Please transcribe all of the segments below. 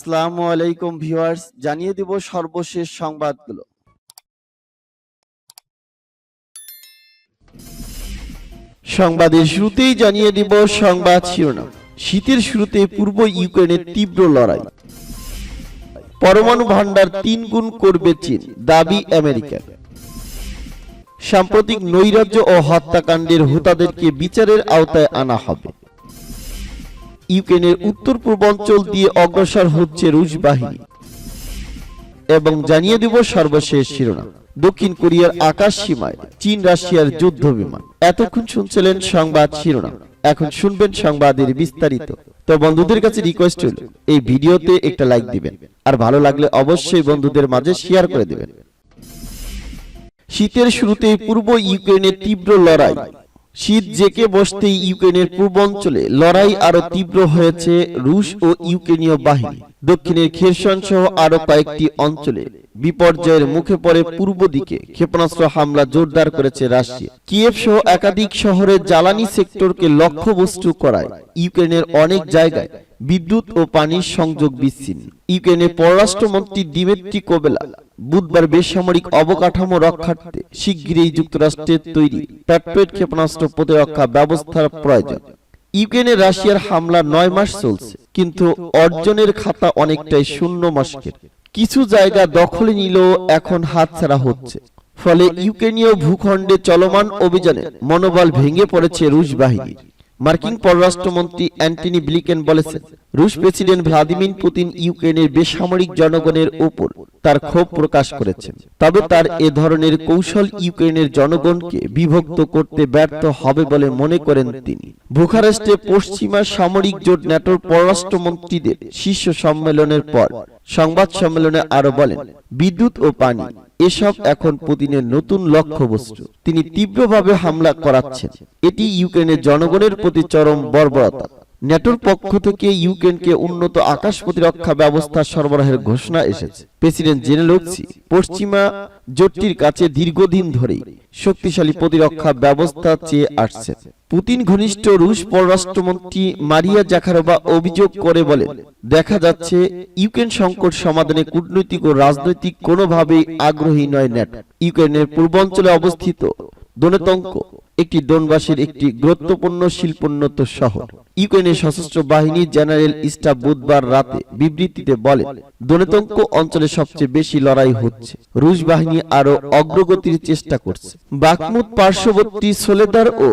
আসসালামু আলাইকুম ভিউয়ার্স, জানিয়ে দিব সর্বশেষ সংবাদগুলো। সংবাদের শুরুতেই জানিয়ে দিব সংবাদ শিরোনাম। শীতের শুরুতে পূর্ব ইউক্রেনের তীব্র লড়াই। পরমাণু ভান্ডার 3 গুণ করবে চীন, দাবি আমেরিকার। সাম্প্রতিক নৈরাজ্য ও হত্যাকাণ্ডের হোতাদেরকে বিচারের আওতায় আনা হবে। ইউক্রেনের উত্তর পূর্বাঞ্চল দিয়ে অগ্রসর হচ্ছে রুশ বাহিনী। এবং জানিয়ে দিব সর্বশেষ শিরোনাম। দক্ষিণ কোরিয়ার আকাশ সীমায় চীন রাশিয়ার যুদ্ধ বিমান। এতক্ষণ শুনছিলেন সংবাদ শিরোনাম, এখন শুনবেন সংবাদের বিস্তারিত। তো বন্ধুদের কাছে রিকোয়েস্ট হল এই ভিডিওতে একটা লাইক দিবেন, আর ভালো লাগলে অবশ্যই বন্ধুদের মাঝে শেয়ার করে দিবেন। শীতের শুরুতে পূর্ব ইউক্রেনের তীব্র লড়াই। শীত জেকে বসতেই ইউক্রেনের পূর্বাঞ্চলে লড়াই আরো তীব্র হয়েছে রুশ ও ইউক্রেনীয় বাহিনী। দক্ষিণের খেরসন সহ আরো কয়েকটি অঞ্চলে বিপর্যয়ের মুখে পড়ে পূর্ব দিকে ক্ষেপণাস্ত্র হামলা জোরদার করেছে রাশিয়া। কিয়েভ সহ একাধিক শহরে জ্বালানি সেক্টরকে লক্ষ্যবস্তু করায় ইউক্রেনের অনেক জায়গায় বিদ্যুৎ ও পানির সংযোগ বিচ্ছিন্ন। ইউক্রেনের পররাষ্ট্রমন্ত্রী দিমিত্রি কোবেলা বুধবার বেসামরিক অবকাঠামো রক্ষার্থে শিগগিরই যুক্তরাষ্ট্রের তৈরি প্যাট্রিয়ট ক্ষেপণাস্ত্র প্রতিরক্ষা ব্যবস্থার প্রয়োজন। ইউক্রেনে রাশিয়ার হামলা 9 মাস চলছে, কিন্তু অর্জনের খাতা অনেকটাই শূন্য মস্কের। কিছু জায়গা দখলে নিলেও এখন হাতছাড়া হচ্ছে। ফলে ইউক্রেনীয় ভূখণ্ডে চলমান অভিযানে মনোবল ভেঙে পড়েছে রুশ বাহিনীর। মার্কিন পররাষ্ট্রমন্ত্রী অ্যান্টনি ব্লিকেন বলেছেন, রুশ প্রেসিডেন্ট ভ্লাদিমির পুতিন ইউক্রেনের বেসামরিক জনগণের উপর তার ক্ষোভ প্রকাশ করেছেন। তবে তার এ ধরনের কৌশল ইউক্রেনের জনগণকে বিভক্ত করতে ব্যর্থ হবে বলে মনে করেন তিনি। বুখারেস্টে পশ্চিমা সামরিক জোট ন্যাটোর পররাষ্ট্রমন্ত্রীদের শীর্ষ সম্মেলনের পর সংবাদ সম্মেলনে আরো বলেন, বিদ্যুৎ ও পানি এসব এখন পুতিনের নতুন লক্ষ্যবস্তু। তিনি তীব্রভাবে হামলা করাচ্ছেন। এটি ইউক্রেনের জনগণের প্রতি চরম বর্বরতা। ন্যাটোর পক্ষ থেকে ইউক্রেনকে উন্নত আকাশ প্রতিরক্ষা ব্যবস্থা সরবরাহের ঘোষণা এসেছে। প্রেসিডেন্ট জেলেনস্কি পশ্চিমা জোটটির কাছে দীর্ঘদিন ধরেই শক্তিশালী প্রতিরক্ষা ব্যবস্থা চেয়ে আসছেন। পুতিন ঘনিষ্ঠ রুশ পররাষ্ট্রমন্ত্রী মারিয়া জাখারোভা অভিযোগ করে বলেন, দেখা যাচ্ছে ইউক্রেন সংকট সমাধানে কূটনৈতিক ও রাজনৈতিক কোনোভাবেই আগ্রহী নয় ন্যাটো। ইউক্রেনের পূর্বাঞ্চলে অবস্থিত দোনেতস্ক একটি ডোনবাসের একটি গুরুত্বপূর্ণ শিল্পোন্নত শহর। ইউক্রেনের সশস্ত্র বাহিনী জেনারেল স্টাফ বুধবার রাতে বিবৃতিতে বলেন, দোনেতস্ক অঞ্চলে সবচেয়ে বেশি লড়াই হচ্ছে। রুশ বাহিনী আরো অগ্রগতির চেষ্টা করছে। বাখমুত পার্শ্ববর্তী সোলেদার ও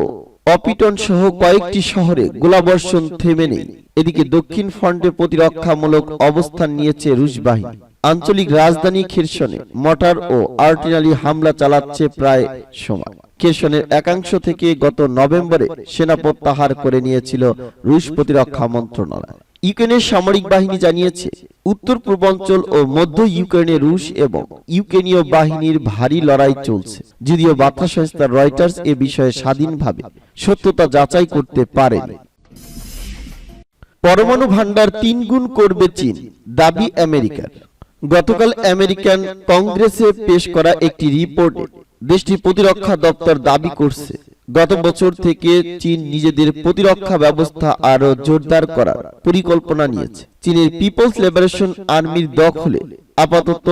অপিটন সহ কয়েকটি শহরে গোলাবর্ষণ থেমে নেই। এদিকে দক্ষিণ ফ্রন্টে প্রতিরক্ষামূলক অবস্থান নিয়েছে রুশ বাহিনী। আঞ্চলিক রাজধানী খেরসনে মর্টার ও আর্টিলারি হামলা চালাচ্ছে প্রায় সময়। খেরসনের একাংশ থেকে গত নভেম্বরে সেনা প্রত্যাহার করে নিয়েছিল রুশ প্রতিরক্ষা মন্ত্রণালয়। ইউক্রেনের সামরিক বাহিনী জানিয়েছে, উত্তর পূর্বাঞ্চল ও মধ্য ইউক্রেনে রুশ এবং ইউক্রেনীয় বাহিনীর ভারী লড়াই চলছে। যদিও বার্তা সংস্থা রয়টার্স এ বিষয়ে স্বাধীনভাবে সত্যতা যাচাই করতে পারেনি। পরমাণু ভান্ডার 3 গুণ করবে চীন, দাবি আমেরিকার। গতকাল আমেরিকান কংগ্রেসে পেশ করা একটি রিপোর্টে দেশটির প্রতিরক্ষা দপ্তর দাবি করছে, গত বছর থেকে চীন নিজেদের প্রতিরক্ষা ব্যবস্থা আরো জোরদার করার পরিকল্পনা নিয়েছে। চীনের পিপলস লিবারেশন আর্মির দখলে আপাতত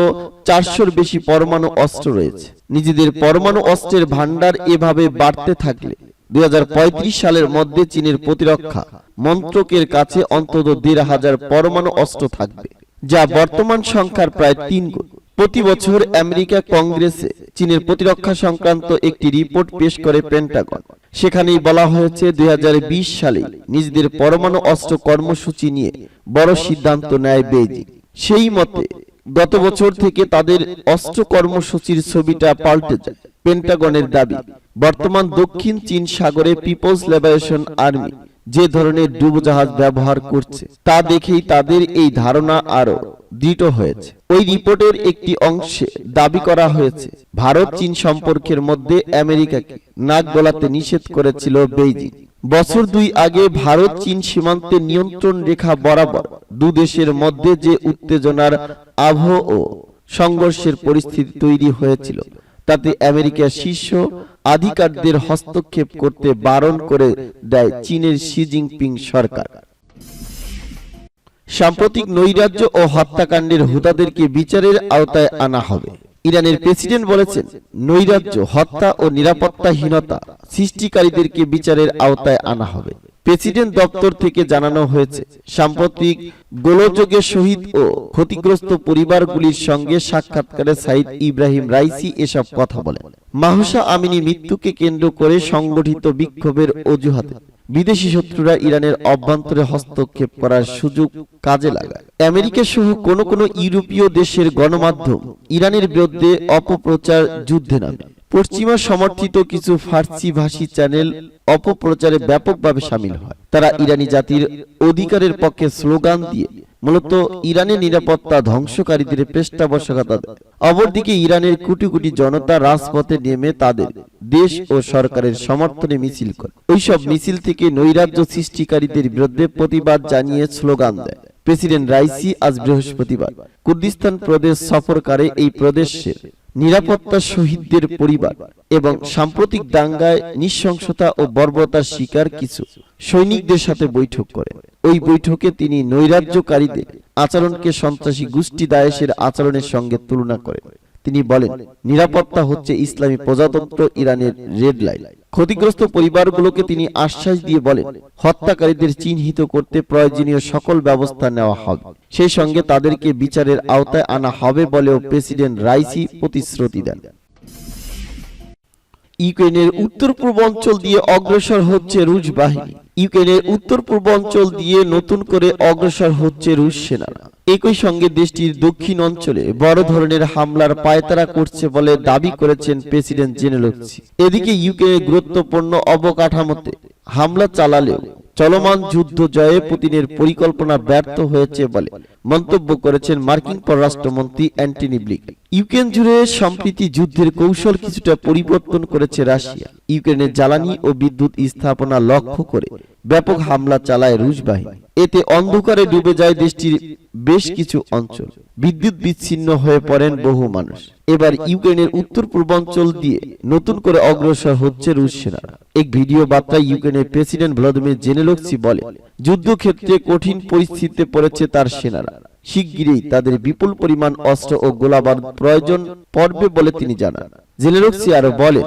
400-র বেশি পরমাণু অস্ত্র রয়েছে। নিজেদের পরমাণু অস্ত্রের ভান্ডার এভাবে বাড়তে থাকলে 2035 সালের মধ্যে চীনের প্রতিরক্ষা মন্ত্রকের কাছে অন্তত 1,500 পরমাণু অস্ত্র থাকবে, যা বর্তমান সংখ্যার প্রায় 3 গুণ। প্রতি বছর আমেরিকা কংগ্রেসে চীনের প্রতিরক্ষা সংক্রান্ত একটি রিপোর্ট পেশ করে পেন্টাগন। সেখানেই বলা হয়েছে 2020 সালে নিজেদের পরমাণু অস্ত্র কর্মসূচি নিয়ে বড় সিদ্ধান্ত নেয় বেইজিং। সেই মতে গত বছর থেকে তাদের অস্ত্র কর্মসূচির ছবিটা পাল্টে যায়। পেন্টাগনের দাবি, বর্তমান দক্ষিণ চীন সাগরে পিপলস লিবারেশন আর্মি যে ধরনের ডুবোজাহাজ ব্যবহার করছে তা দেখেই তাদের এই ধারণা আরো দৃঢ় হয়েছে। ওই রিপোর্টের একটি অংশে দাবি করা হয়েছে, ভারত চীন সম্পর্কের মধ্যে আমেরিকাকে নাক গলাতে নিষেধ করেছিল বেইজিং। বছর 2 আগে ভারত চীন সীমান্তের নিয়ন্ত্রণ রেখা বরাবর দু দেশের মধ্যে যে উত্তেজনার আবহ ও সংঘর্ষের পরিস্থিতি তৈরি হয়েছিল, তাতে আমেরিকার শীর্ষ আধিকারিকদের হস্তক্ষেপ করতে বারণ করে দেয় চীনের শি জিনপিং সরকার। সাম্প্রতিক নৈরাজ্য ও হত্যাকাণ্ডের হোতাদেরকে বিচারের আওতায় আনা হবে। ইরানের প্রেসিডেন্ট বলেছেন, নৈরাজ্য, হত্যা ও নিরাপত্তাহীনতা সৃষ্টিকারীদেরকে বিচারের আওতায় আনা হবে। প্রেসিডেন্ট দপ্তর থেকে জানানো হয়েছে, সাম্প্রতিক গোলযোগে শহীদ ও ক্ষতিগ্রস্ত পরিবারগুলির সঙ্গে সাক্ষাৎকারে সাইদ ইব্রাহিম রাইসি এসব কথা বলেন। মাহসা আমিনী মৃত্যুকে কেন্দ্র করে সংগঠিত বিক্ষোভের অজুহাতে বিদেশি শত্রুরা ইরানের অভ্যন্তরে হস্তক্ষেপ করার সুযোগ কাজে লাগায়। আমেরিকা সহ কোন কোন ইউরোপীয় দেশের গণমাধ্যম ইরানের বিরুদ্ধে অপপ্রচার যুদ্ধে নামে। পশ্চিমা সমর্থিত কিছু ফার্সি ভাষী চ্যানেল অপপ্রচারে ব্যাপকভাবে সামিল হয়। তারা ইরানি জাতির অধিকারের পক্ষে স্লোগান দিয়ে মূলত ইরানের নিরাপত্তা ধ্বংসকারীদের পৃষ্ঠপোষকতা দেয়। অপরদিকে ইরানের কোটি কোটি জনতা রাজপথে নেমে তাদের দেশ ও সরকারের সমর্থনে মিছিল করে। ওইসব মিছিল থেকে নৈরাজ্য সৃষ্টিকারীদের বিরুদ্ধে প্রতিবাদ জানিয়ে স্লোগান দেয়। প্রেসিডেন্ট রাইসি আজ বৃহস্পতিবার কুর্দিস্তান প্রদেশ সফরকারে এই প্রদেশের নিরাপত্তা, শহীদদের পরিবার এবং সাম্প্রতিক দাঙ্গায় নৃশংসতা ও বর্বরতার শিকার কিছু সৈনিকদের সাথে বৈঠক করেন। ওই বৈঠকে তিনি নৈরাজ্যকারীদের আচরণকে সন্ত্রাসী গোষ্ঠী দায়েশের আচরণের সঙ্গে তুলনা করেন। তিনি বলেন, নিরাপত্তা হচ্ছে ইসলামী প্রজাতন্ত্র ইরানের রেড লাইন। ক্ষতিগ্রস্ত পরিবারগুলোকে তিনি আশ্বাস দিয়ে বলেন, হত্যাকারীদের চিহ্নিত করতে প্রয়োজনীয় সকল ব্যবস্থা নেওয়া হবে, সেই সঙ্গে তাদেরকে বিচারের আওতায় আনা হবে বলেও প্রেসিডেন্ট রাইসি প্রতিশ্রুতি দেন। ইউক্রেনের উত্তর পূর্বাঞ্চল দিয়ে অগ্রসর হচ্ছে রুশ বাহিনী। ইউক্রেনের উত্তর পূর্বাঞ্চল দিয়ে নতুন করে অগ্রসর হচ্ছে রুশ সেনারা। একই সঙ্গে দেশটির দক্ষিণ অঞ্চলে বড় ধরনের হামলার পায়তারা করছে বলে দাবি করেছেন প্রেসিডেন্ট জেলেনস্কি। এদিকে ইউক্রেনের গুরুত্বপূর্ণ অবকাঠামোতে হামলা চালালেও চলমান যুদ্ধ জয়ে পুতিনের পরিকল্পনা ব্যর্থ হয়েছে বলে মন্তব্য করেছেন মার্কিন পররাষ্ট্রমন্ত্রী অ্যান্টনি ব্লিংকেন। ইউক্রেন জুড়ে সম্প্রীতি যুদ্ধের কৌশল কিছুটা পরিবর্তন করেছে রাশিয়া। ইউক্রেনের জ্বালানি ও বিদ্যুৎ স্থাপনা লক্ষ্য করে ব্যাপক হামলা চালায় রুশ বাহিনী। এতে অন্ধকারে ডুবে যায় দেশটির বেশ কিছু অঞ্চল, বিদ্যুৎ বিচ্ছিন্ন হয়ে পড়েন বহু মানুষ। এবার ইউক্রেনের উত্তর পূর্বাঞ্চল দিয়ে নতুন করে অগ্রসর হচ্ছে রুশ সেনারা। এক ভিডিও বার্তায় ইউক্রেনের প্রেসিডেন্ট ভলোদিমির জেলেনস্কি বলে, যুদ্ধক্ষেত্রে কঠিন পরিস্থিতিতে পড়েছে তার সেনারা। শিগগিরই তাদের বিপুল পরিমাণ অস্ত্র ও গোলাবারুদ প্রয়োজন পড়বে বলে তিনি জানান। জেলেনস্কি আরো বলেন,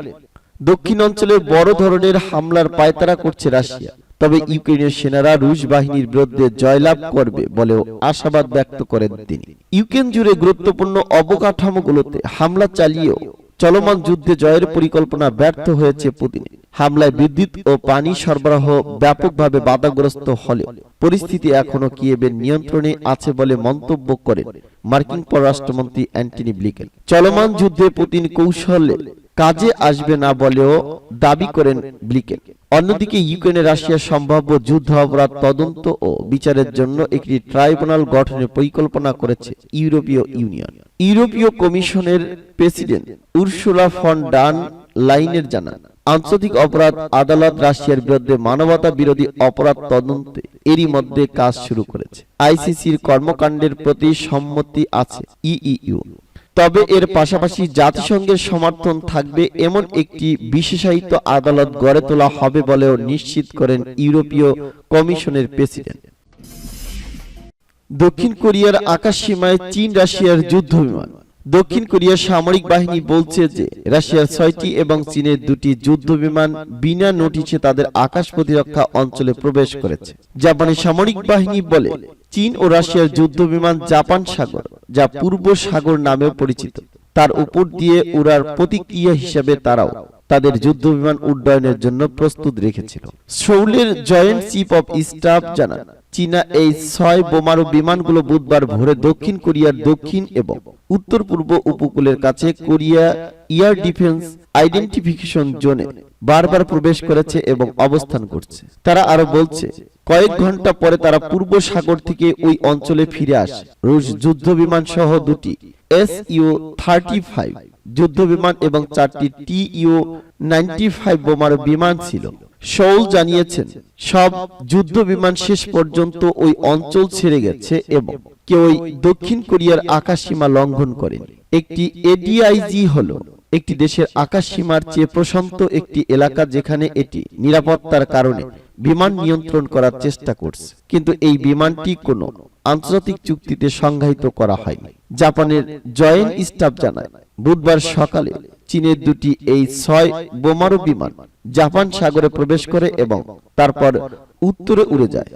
দক্ষিণ অঞ্চলে বড় ধরনের হামলার পায়তারা করছে রাশিয়া, তবে ইউক্রেনের সেনারা রুশ বাহিনীর বিরুদ্ধে জয়লাভ করবে বলেও আশাবাদ ব্যক্ত করেন তিনি। ইউক্রেন জুড়ে গুরুত্বপূর্ণ অবকাঠামোগুলোতে হামলা চালিয়েও চলমান যুদ্ধে জয়ের পরিকল্পনা ব্যর্থ হয়েছে পুতিনের। হামলায় বিদ্যুৎ ও পানি সরবরাহ ব্যাপকভাবে বাধাগ্রস্ত হলেও পরিস্থিতি এখনো কিয়েভের নিয়ন্ত্রণে আছে বলে মন্তব্য করেন মার্কিন পররাষ্ট্রমন্ত্রী অ্যান্টনি ব্লিংকেন। চলমান যুদ্ধে পুতিন কৌশলে কাজে আসবে না বলেও দাবি করেন ব্লিংকেন। অন্যদিকে ইউক্রেনে রাশিয়ার সম্ভাব্য যুদ্ধ অপরাধ তদন্ত ও বিচারের জন্য একটি ট্রাইব্যুনাল গঠনের পরিকল্পনা করেছে ইউরোপীয় ইউনিয়ন। ইউরোপীয় কমিশনের প্রেসিডেন্ট উরসুলা ফন ডার লাইনের জানান, আন্তর্জাতিক অপরাধ আদালত রাশিয়ার বিরুদ্ধে মানবতা বিরোধী অপরাধ তদন্তে এরই মধ্যে কাজ শুরু করেছে। আইসিসির কর্মকাণ্ডের প্রতি সম্মতি আছে ইইউ, তবে এর পাশাপাশি জাতিসংঘের সমর্থন থাকবে এমন একটি বিশেষায়িত আদালত গড়ে তোলা হবে বলেও নিশ্চিত করেন ইউরোপীয় কমিশনের প্রেসিডেন্ট। দক্ষিণ কোরিয়ার আকাশ সীমায় চীন রাশিয়ার যুদ্ধ বিমান। দক্ষিণ কোরিয়ার সামরিক বাহিনী বলছে যে রাশিয়ার 6টি এবং চীনের 2টি যুদ্ধ বিমান বিনা নোটিশে তাদের আকাশ প্রতিরক্ষা অঞ্চলে প্রবেশ করেছে। জাপানের সামরিক বাহিনী বলে, চীন ও রাশিয়ার যুদ্ধ বিমান জাপান সাগর, যা পূর্ব সাগর নামেও পরিচিত, তার উপর দিয়ে উড়ার প্রতিক্রিয়া হিসেবে তারাও তাদের যুদ্ধ বিমান উড্ডয়নের জন্য প্রস্তুত রেখেছিল। সৌলের জয়েন্ট চিফ অব স্টাফ জানান, চীনা এই 6 বোমারু বিমানগুলো বুধবার ভোরে দক্ষিণ কোরিয়ার দক্ষিণ এবং উত্তর পূর্ব উপকূলের কাছে কোরিয়া এয়ার ডিফেন্স আইডেন্টিফিকেশন জোনে বারবার প্রবেশ করেছে এবং অবস্থান করছে। তারা আরো বলছে, কয়েক ঘন্টা পরে তারা পূর্ব সাগর থেকে ওই অঞ্চলে ফিরে আসে। রুশ যুদ্ধ বিমান সহ 2টি SU-35 যুদ্ধ বিমান এবং 4টি TU-95 বোমারু বিমান ছিল। সৌল জানিয়েছেন, সব যুদ্ধ বিমান শেষ পর্যন্ত ওই অঞ্চল ছেড়ে গেছে এবং কেউ দক্ষিণ কোরিয়ার আকাশ সীমা লঙ্ঘন করেনি। একটি ADIZ হল একটি দেশের আকাশ সীমার চেয়ে প্রশান্ত একটি এলাকা, যেখানে এটি নিরাপত্তার কারণে বিমান নিয়ন্ত্রণ করার চেষ্টা করছে, কিন্তু এই বিমানটি কোনো আন্তর্জাতিক চুক্তিতে সংজ্ঞায়িত করা হয়নি। জাপানের জয়েন্ট স্টাফ জানায়, বুধবার সকালে চীনের দুটি এই-6 বোমারু বিমান জাপান সাগরে প্রবেশ করে এবং তারপর উত্তরে উড়ে যায়।